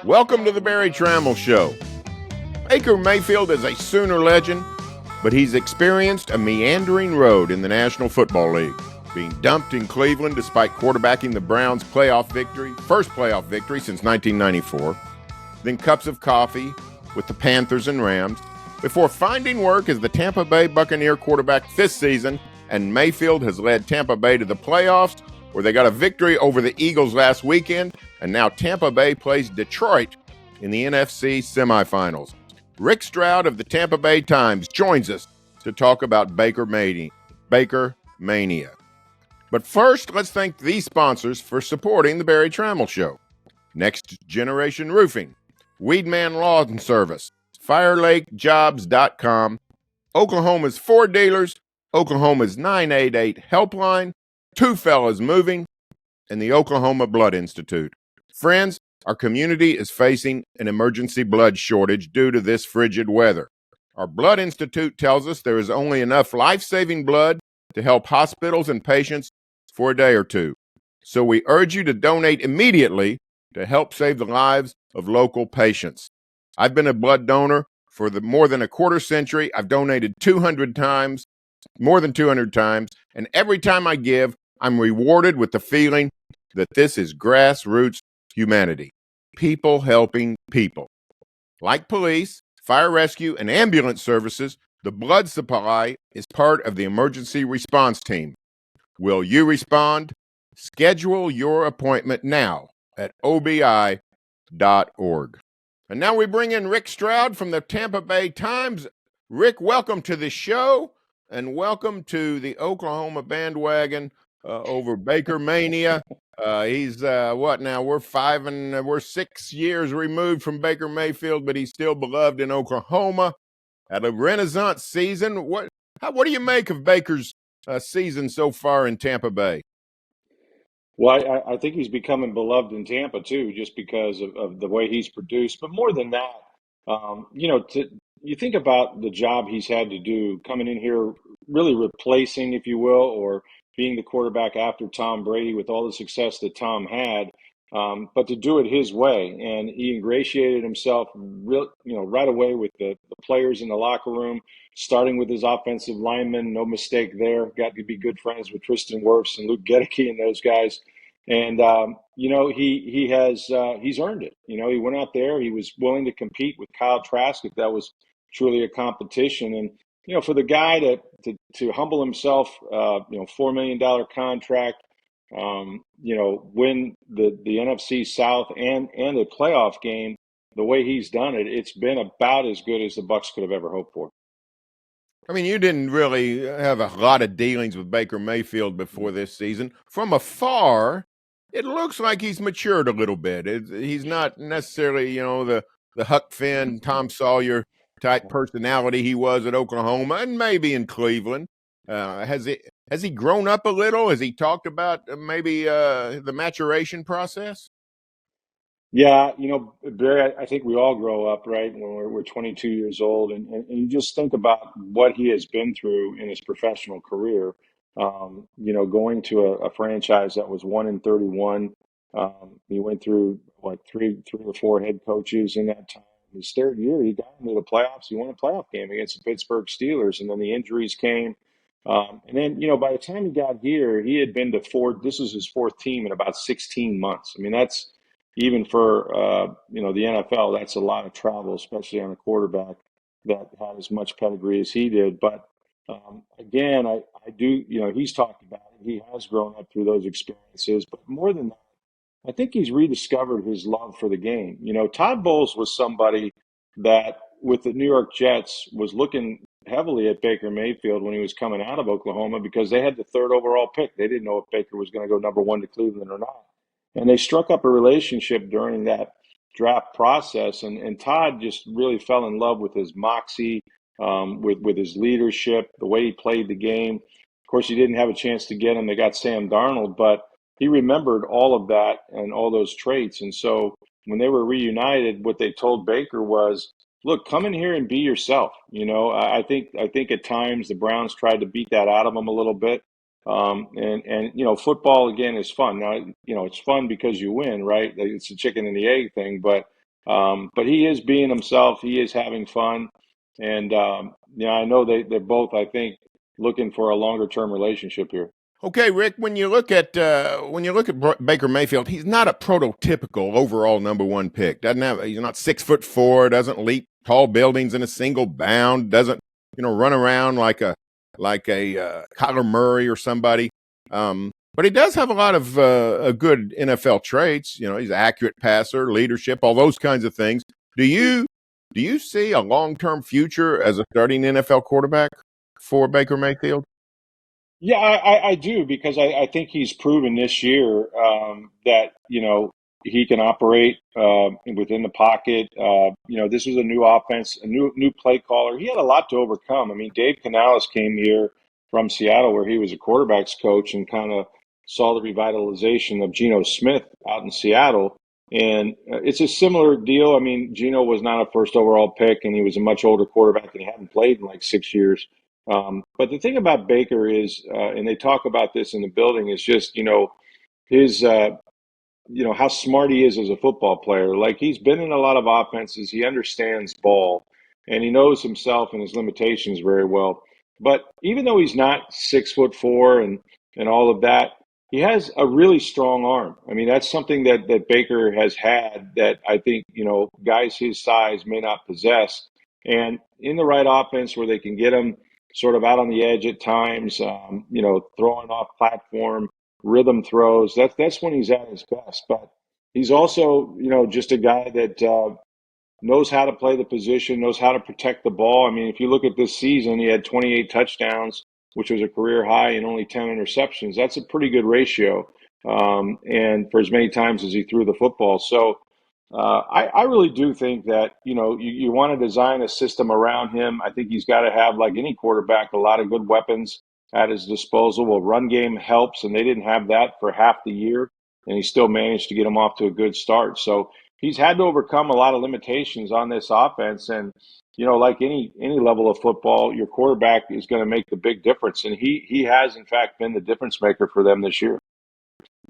Welcome to the Berry Tramel Show. Baker Mayfield is a Sooner legend, but he's experienced a meandering road in the National Football League, being dumped in Cleveland despite quarterbacking the Browns' first playoff victory since 1994, then cups of coffee with the Panthers and Rams, before finding work as the Tampa Bay Buccaneer quarterback this season, and Mayfield has led Tampa Bay to the playoffs, where they got a victory over the Eagles last weekend, and now Tampa Bay plays Detroit in the NFC semifinals. Rick Stroud of the Tampa Bay Times joins us to talk about Baker Mania. But first, let's thank these sponsors for supporting the Berry Tramel Show. Next Generation Roofing, Weedman Lawn Service, FireLakeJobs.com, Oklahoma's Ford Dealers, Oklahoma's 988 Helpline, Two Fellas Moving, and the Oklahoma Blood Institute. Friends, our community is facing an emergency blood shortage due to this frigid weather. Our Blood Institute tells us there is only enough life-saving blood to help hospitals and patients for a day or two. So we urge you to donate immediately to help save the lives of local patients. I've been a blood donor for more than a quarter century. I've donated more than 200 times, and every time I give, I'm rewarded with the feeling that this is grassroots humanity. People helping people. Like police, fire rescue, and ambulance services, the blood supply is part of the emergency response team. Will you respond? Schedule your appointment now at obi.org. And now we bring in Rick Stroud from the Tampa Bay Times. Rick, welcome to the show, and welcome to the Oklahoma bandwagon over Baker Mania. He's what now? We're 6 years removed from Baker Mayfield, but he's still beloved in Oklahoma. At a Renaissance season, what do you make of Baker's season so far in Tampa Bay? Well, I think he's becoming beloved in Tampa too, just because of the way he's produced. But more than that, you think about the job he's had to do coming in here, really replacing, if you will, or being the quarterback after Tom Brady with all the success that Tom had, but to do it his way. And he ingratiated himself right away with the players in the locker room, starting with his offensive linemen. No mistake there. Got to be good friends with Tristan Wirfs and Luke Gedeke and those guys. And, he's earned it. He went out there. He was willing to compete with Kyle Trask if that was truly a competition. And, for the guy to humble himself, $4 million contract, win the NFC South and a playoff game, the way he's done it, it's been about as good as the Bucs could have ever hoped for. I mean, you didn't really have a lot of dealings with Baker Mayfield before this season. From afar, it looks like he's matured a little bit. He's not necessarily, the Huck Finn, Tom Sawyer type personality he was at Oklahoma and maybe in Cleveland. Has he grown up a little? Has he talked about maybe the maturation process? Yeah, Barry, I think we all grow up, right, when we're 22 years old, and you just think about what he has been through in his professional career. Going to a franchise that was 1-31. He went through three or four head coaches in that time. His third year, he got into the playoffs. He won a playoff game against the Pittsburgh Steelers, and then the injuries came. And then, by the time he got here, he had been to this was his fourth team in about 16 months. I mean, that's even for, the NFL, that's a lot of travel, especially on a quarterback that had as much pedigree as he did. But again, I do, he's talked about it. He has grown up through those experiences. But more than that, I think he's rediscovered his love for the game. Todd Bowles was somebody that, with the New York Jets, was looking heavily at Baker Mayfield when he was coming out of Oklahoma because they had the third overall pick. They didn't know if Baker was going to go number one to Cleveland or not. And they struck up a relationship during that draft process. And Todd just really fell in love with his moxie, with his leadership, the way he played the game. Of course, he didn't have a chance to get him. They got Sam Darnold, but he remembered all of that and all those traits. And so when they were reunited, what they told Baker was, look, come in here and be yourself. I think at times the Browns tried to beat that out of him a little bit. Football again is fun. Now, it's fun because you win, right? It's a chicken and the egg thing, but But he is being himself. He is having fun. And, I know they're both, I think, looking for a longer term relationship here. Okay, Rick. When you look at Baker Mayfield, he's not a prototypical overall number one pick. He's not 6'4", doesn't leap tall buildings in a single bound, doesn't run around like a Kyler Murray or somebody. But he does have a lot of good NFL traits. He's an accurate passer, leadership, all those kinds of things. Do you see a long term future as a starting NFL quarterback for Baker Mayfield? Yeah, I do because I think he's proven this year that he can operate within the pocket. This was a new offense, a new play caller. He had a lot to overcome. I mean, Dave Canales came here from Seattle, where he was a quarterbacks coach, and kind of saw the revitalization of Geno Smith out in Seattle. And it's a similar deal. I mean, Geno was not a first overall pick, and he was a much older quarterback, and he hadn't played in like 6 years. But the thing about Baker is, and they talk about this in the building, is just, his, how smart he is as a football player. Like, he's been in a lot of offenses. He understands ball, and he knows himself and his limitations very well. But even though he's not 6'4" and all of that, he has a really strong arm. I mean, that's something that Baker has had that I think, guys his size may not possess. And in the right offense where they can get him sort of out on the edge at times, throwing off platform, rhythm throws. That's when he's at his best. But he's also, just a guy that knows how to play the position, knows how to protect the ball. I mean, if you look at this season, he had 28 touchdowns, which was a career high, and only 10 interceptions. That's a pretty good ratio, and for as many times as he threw the football. So I really do think that, you want to design a system around him. I think he's got to have, like any quarterback, a lot of good weapons at his disposal. Well, run game helps, and they didn't have that for half the year, and he still managed to get him off to a good start. So he's had to overcome a lot of limitations on this offense. And, like any level of football, your quarterback is going to make the big difference. And he has, in fact, been the difference maker for them this year.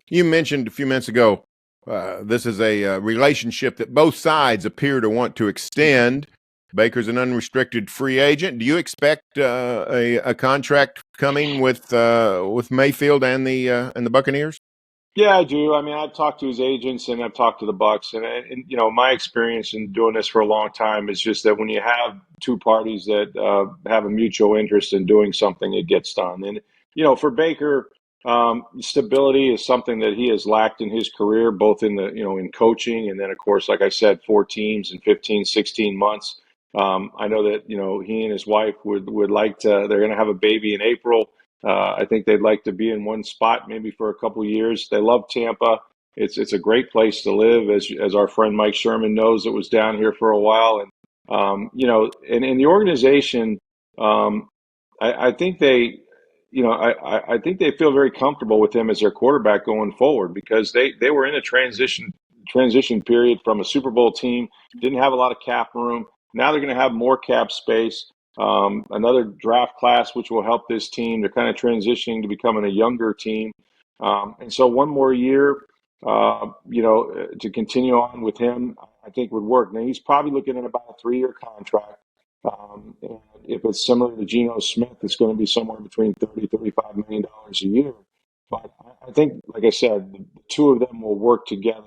You mentioned a few minutes ago, this is a relationship that both sides appear to want to extend. Baker's an unrestricted free agent. Do you expect a contract coming with Mayfield and the Buccaneers? Yeah, I do. I mean, I've talked to his agents and I've talked to the Bucks, and my experience in doing this for a long time is just that when you have two parties that have a mutual interest in doing something, it gets done. And for Baker, stability is something that he has lacked in his career, both in in coaching, and then of course, like I said, 4 teams in 15, 16 months. I know that he and his wife would like to. They're going to have a baby in April. I think they'd like to be in one spot maybe for a couple of years. They love Tampa. It's a great place to live, as our friend Mike Sherman knows, that was down here for a while. And and in the organization, I think they, I think they feel very comfortable with him as their quarterback going forward, because they were in a transition period from a Super Bowl team, didn't have a lot of cap room. Now they're going to have more cap space. Another draft class, which will help this team. They're kind of transitioning to becoming a younger team. And so one more year, to continue on with him, I think would work. Now, he's probably looking at about a 3-year contract. And if it's similar to Geno Smith, it's going to be somewhere between $30-35 million a year. But I think, like I said, the two of them will work together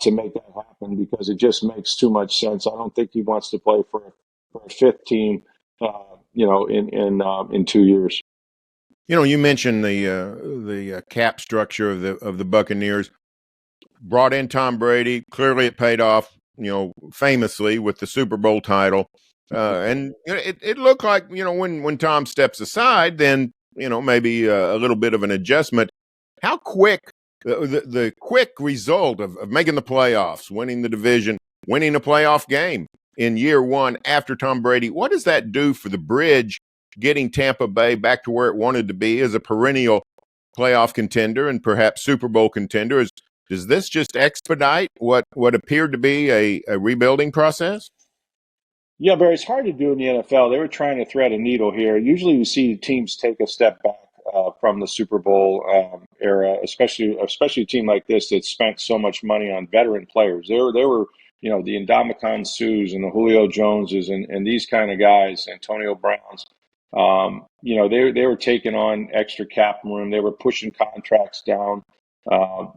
to make that happen, because it just makes too much sense. I don't think he wants to play for a fifth team, in 2 years. You mentioned the cap structure of the Buccaneers. Brought in Tom Brady. Clearly, it paid off. Famously with the Super Bowl title. And it looked like when Tom steps aside, then maybe a little bit of an adjustment. How quick the quick result of making the playoffs, winning the division, winning a playoff game in year one after Tom Brady, what does that do for the bridge getting Tampa Bay back to where it wanted to be as a perennial playoff contender and perhaps Super Bowl contender? Does this just expedite what appeared to be a rebuilding process? Yeah, Barry, it's hard to do in the NFL. They were trying to thread a needle here. Usually you see teams take a step back from the Super Bowl era, especially a team like this that spent so much money on veteran players. They were the Ndamukong Suhs and the Julio Joneses and these kind of guys, Antonio Browns, they were taking on extra cap room. They were pushing contracts down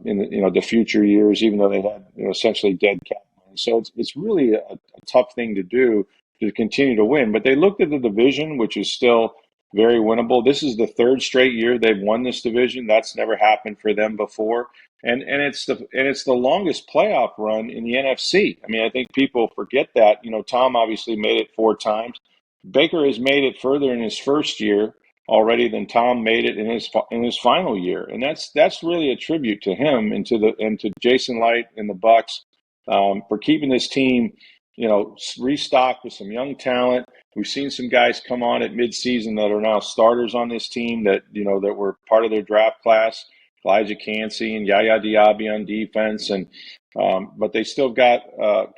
in the future years, even though they had essentially dead cap money. So it's really a tough thing to do to continue to win. But they looked at the division, which is still very winnable. This is the third straight year they've won this division. That's never happened for them before. And it's the longest playoff run in the NFC. I mean, I think people forget that. Tom obviously made it 4 times. Baker has made it further in his first year already than Tom made it in his final year, and that's really a tribute to him and to Jason Light and the Bucks for keeping this team, restocked with some young talent. We've seen some guys come on at midseason that are now starters on this team that were part of their draft class. Elijah Cansey and Yaya Diaby on defense, but they still got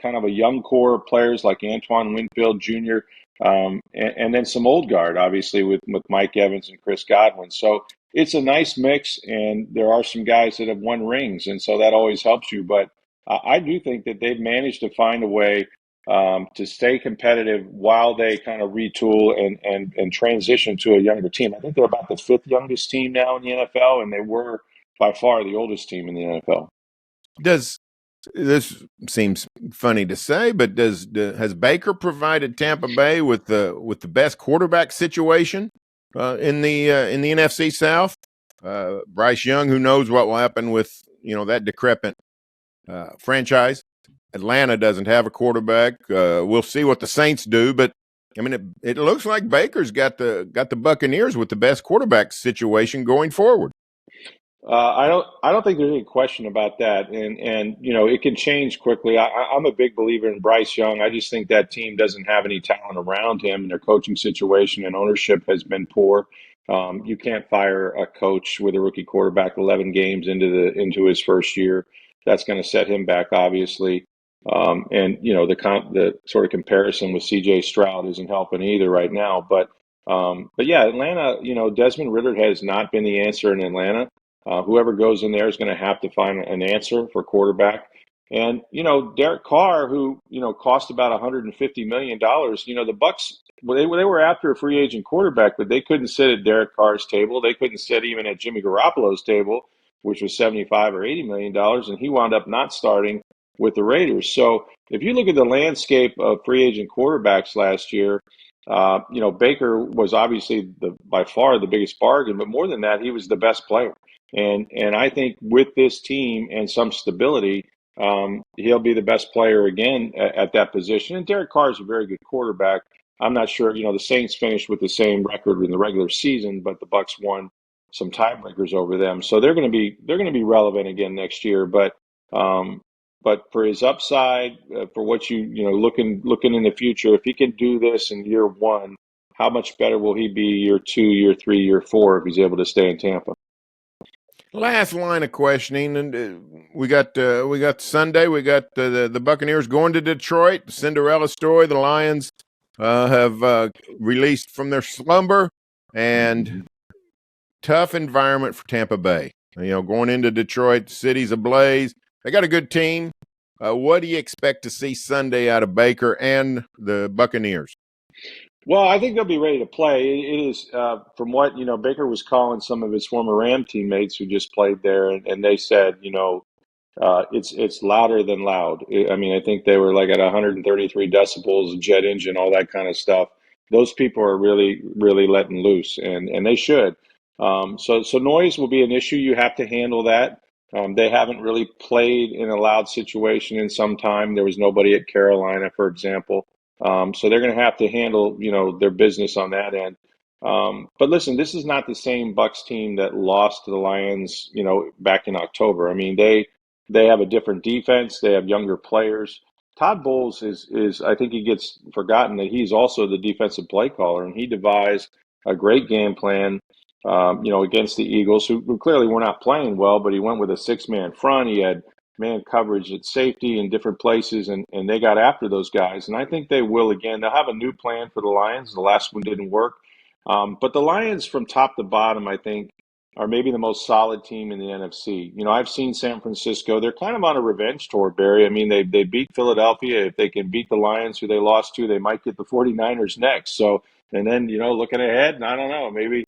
kind of a young core of players like Antoine Winfield Jr. And then some old guard, obviously, with Mike Evans and Chris Godwin. So it's a nice mix, and there are some guys that have won rings, and so that always helps you. But I do think that they've managed to find a way to stay competitive while they kind of retool and transition to a younger team. I think they're about the fifth youngest team now in the NFL, and they were by far the oldest team in the NFL. This seems funny to say, but has Baker provided Tampa Bay with the best quarterback situation in the NFC South? Bryce Young, who knows what will happen with that decrepit franchise. Atlanta doesn't have a quarterback. We'll see what the Saints do, but I mean, it looks like Baker's got the Buccaneers with the best quarterback situation going forward. I don't think there's any question about that, and it can change quickly. I'm a big believer in Bryce Young. I just think that team doesn't have any talent around him, and their coaching situation and ownership has been poor. You can't fire a coach with a rookie quarterback 11 games into his first year. That's going to set him back, obviously. And the sort of comparison with C.J. Stroud isn't helping either right now. But yeah, Atlanta. Desmond Ridder has not been the answer in Atlanta. Whoever goes in there is going to have to find an answer for quarterback. And, Derek Carr, who, cost about $150 million, the Bucks, they were after a free agent quarterback, but they couldn't sit at Derek Carr's table. They couldn't sit even at Jimmy Garoppolo's table, which was $75 or $80 million, and he wound up not starting with the Raiders. So if you look at the landscape of free agent quarterbacks last year, Baker was obviously by far the biggest bargain, but more than that, he was the best player. And I think with this team and some stability, he'll be the best player again at that position. And Derek Carr is a very good quarterback. I'm not sure, the Saints finished with the same record in the regular season, but the Bucks won some tiebreakers over them. So they're going to be relevant again next year. But for his upside, for what looking in the future, if he can do this in year one, how much better will he be year 2, year 3, year 4 if he's able to stay in Tampa? Last line of questioning, and we got Sunday. We got the Buccaneers going to Detroit. Cinderella story. The Lions have released from their slumber, and tough environment for Tampa Bay. Going into Detroit, the city's ablaze. They got a good team. What do you expect to see Sunday out of Baker and the Buccaneers? Well, I think they'll be ready to play. It is from what Baker was calling some of his former Ram teammates who just played there, and they said, it's louder than loud. I mean, I think they were like at 133 decibels, jet engine, all that kind of stuff. Those people are really, really letting loose, and they should. So noise will be an issue. You have to handle that. They haven't really played in a loud situation in some time. There was nobody at Carolina, for example. So they're going to have to handle, their business on that end. But listen, this is not the same Bucks team that lost to the Lions, back in October. I mean, they have a different defense. They have younger players. Todd Bowles is I think he gets forgotten that he's also the defensive play caller, and he devised a great game plan, against the Eagles, who clearly were not playing well, but he went with a 6-man front. He had man coverage at safety in different places, and they got after those guys. And I think they will again. They'll have a new plan for the Lions. The last one didn't work. But the Lions from top to bottom, I think, are maybe the most solid team in the NFC. You know, I've seen San Francisco. They're kind of on a revenge tour, Barry. I mean, they beat Philadelphia. If they can beat the Lions, who they lost to, they might get the 49ers next. So, and then, you know, looking ahead, I don't know, maybe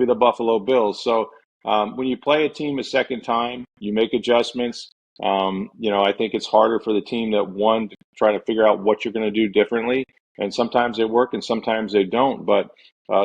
the Buffalo Bills. So when you play a team a second time, you make adjustments. You know, I think it's harder for the team that won to try to figure out what you're going to do differently. And sometimes they work and sometimes they don't. But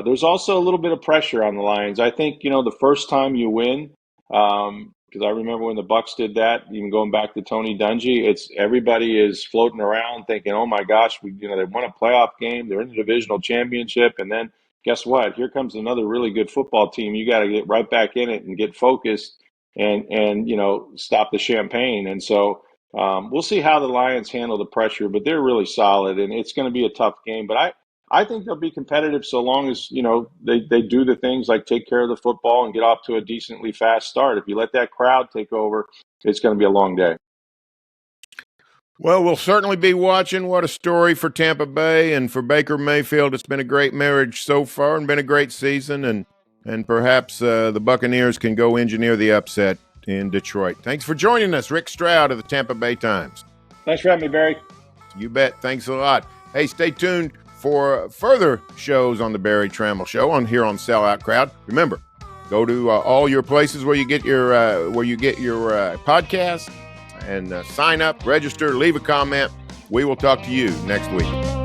there's also a little bit of pressure on the Lions. I think, you know, the first time you win, because I remember when the Bucs did that, even going back to Tony Dungy, it's everybody is floating around thinking, oh my gosh, they won a playoff game, they're in the divisional championship, and then guess what? Here comes another really good football team. You got to get right back in it and get focused and you know, stop the champagne. And so we'll see how the Lions handle the pressure, but they're really solid, and it's going to be a tough game. But I think they'll be competitive so long as, you know, they do the things like take care of the football and get off to a decently fast start. If you let that crowd take over, it's going to be a long day. Well, we'll certainly be watching. What a story for Tampa Bay and for Baker Mayfield. It's been a great marriage so far and been a great season, and perhaps the Buccaneers can go engineer the upset in Detroit. Thanks for joining us, Rick Stroud of the Tampa Bay Times. Thanks for having me, Barry. You bet. Thanks a lot. Hey, stay tuned for further shows on the Berry Tramel Show here on Sellout Crowd. Remember, go to all your places where you get your podcasts and sign up, register, leave a comment. We will talk to you next week.